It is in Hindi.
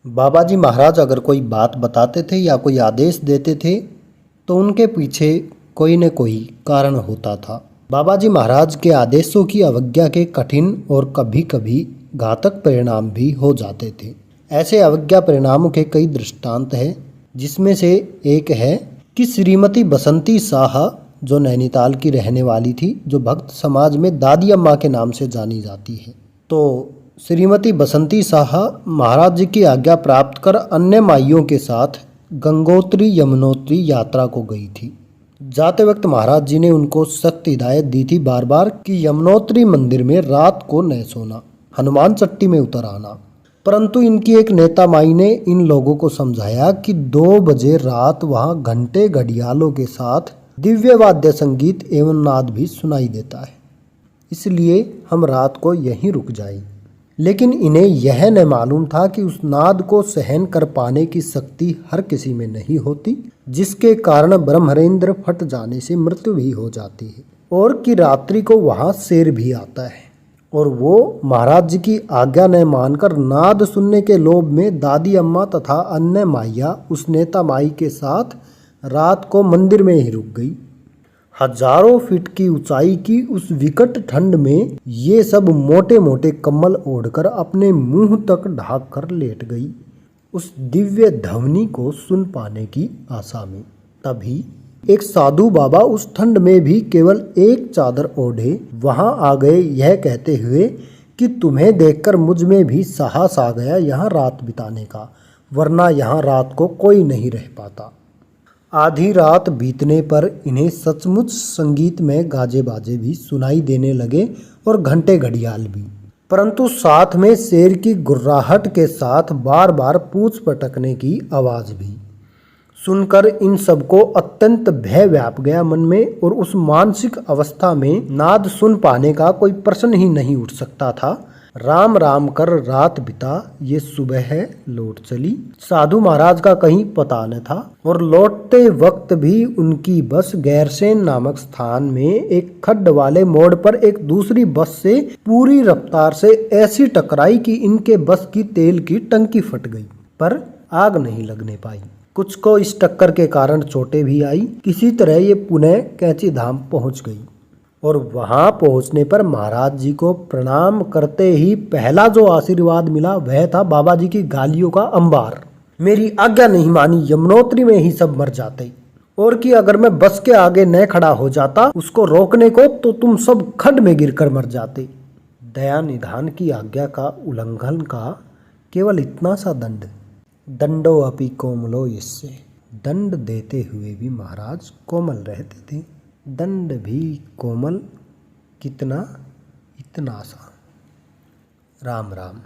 बाबा जी महाराज अगर कोई बात बताते थे या कोई आदेश देते थे तो उनके पीछे कोई न कोई कारण होता था। बाबा जी महाराज के आदेशों की अवज्ञा के कठिन और कभी कभी घातक परिणाम भी हो जाते थे। ऐसे अवज्ञा परिणामों के कई दृष्टांत हैं, जिसमें से एक है कि श्रीमती बसंती शाह जो नैनीताल की रहने वाली थी, जो भक्त समाज में दादी अम्मा के नाम से जानी जाती है। तो श्रीमती बसंती शाह महाराज जी की आज्ञा प्राप्त कर अन्य माइयों के साथ गंगोत्री यमुनोत्री यात्रा को गई थी। जाते वक्त महाराज जी ने उनको सख्त हिदायत दी थी बार बार कि यमुनोत्री मंदिर में रात को न सोना, हनुमान चट्टी में उतर आना। परंतु इनकी एक नेता माई ने इन लोगों को समझाया कि 2 बजे रात वहाँ घंटे घड़ियालों के साथ दिव्य वाद्य संगीत एवं नाद भी सुनाई देता है, इसलिए हम रात को यहीं रुक जाएं। लेकिन इन्हें यह न मालूम था कि उस नाद को सहन कर पाने की शक्ति हर किसी में नहीं होती, जिसके कारण ब्रह्मरेंद्र फट जाने से मृत्यु भी हो जाती है, और कि रात्रि को वहाँ शेर भी आता है। और वो महाराज जी की आज्ञा न मानकर नाद सुनने के लोभ में दादी अम्मा तथा अन्य माइया उस नेता माई के साथ रात को मंदिर में ही रुक गई। हजारों फीट की ऊंचाई की उस विकट ठंड में ये सब मोटे मोटे कम्बल ओढ़कर अपने मुंह तक ढाक कर लेट गई, उस दिव्य ध्वनि को सुन पाने की आशा में। तभी एक साधु बाबा उस ठंड में भी केवल एक चादर ओढ़े वहां आ गए, यह कहते हुए कि तुम्हें देखकर मुझ में भी साहस आ गया यहाँ रात बिताने का, वरना यहाँ रात को कोई नहीं रह पाता। आधी रात बीतने पर इन्हें सचमुच संगीत में गाजे बाजे भी सुनाई देने लगे और घंटे घड़ियाल भी, परंतु साथ में शेर की गुर्राहट के साथ बार बार पूंछ पटकने की आवाज भी। सुनकर इन सबको अत्यंत भय व्याप गया मन में, और उस मानसिक अवस्था में नाद सुन पाने का कोई प्रश्न ही नहीं उठ सकता था। राम राम कर रात बिता ये सुबह लौट चली। साधु महाराज का कहीं पता न था, और लौटते वक्त भी उनकी बस गैरसेन नामक स्थान में एक खड्ड वाले मोड़ पर एक दूसरी बस से पूरी रफ्तार से ऐसी टकराई कि इनके बस की तेल की टंकी फट गई, पर आग नहीं लगने पाई। कुछ को इस टक्कर के कारण चोटें भी आई। किसी तरह ये पुनः कैंची धाम पहुंच गई, और वहां पहुंचने पर महाराज जी को प्रणाम करते ही पहला जो आशीर्वाद मिला वह था बाबा जी की गालियों का अंबार। मेरी आज्ञा नहीं मानी, यमुनोत्री में ही सब मर जाते, और कि अगर मैं बस के आगे न खड़ा हो जाता उसको रोकने को, तो तुम सब खड्ड में गिरकर मर जाते। दया निधान की आज्ञा का उल्लंघन का केवल इतना सा दंड, दंडो अपि कोमलो, इससे दंड देते हुए भी महाराज कोमल रहते थे। दंड भी कोमल, कितना, इतना सा। राम राम।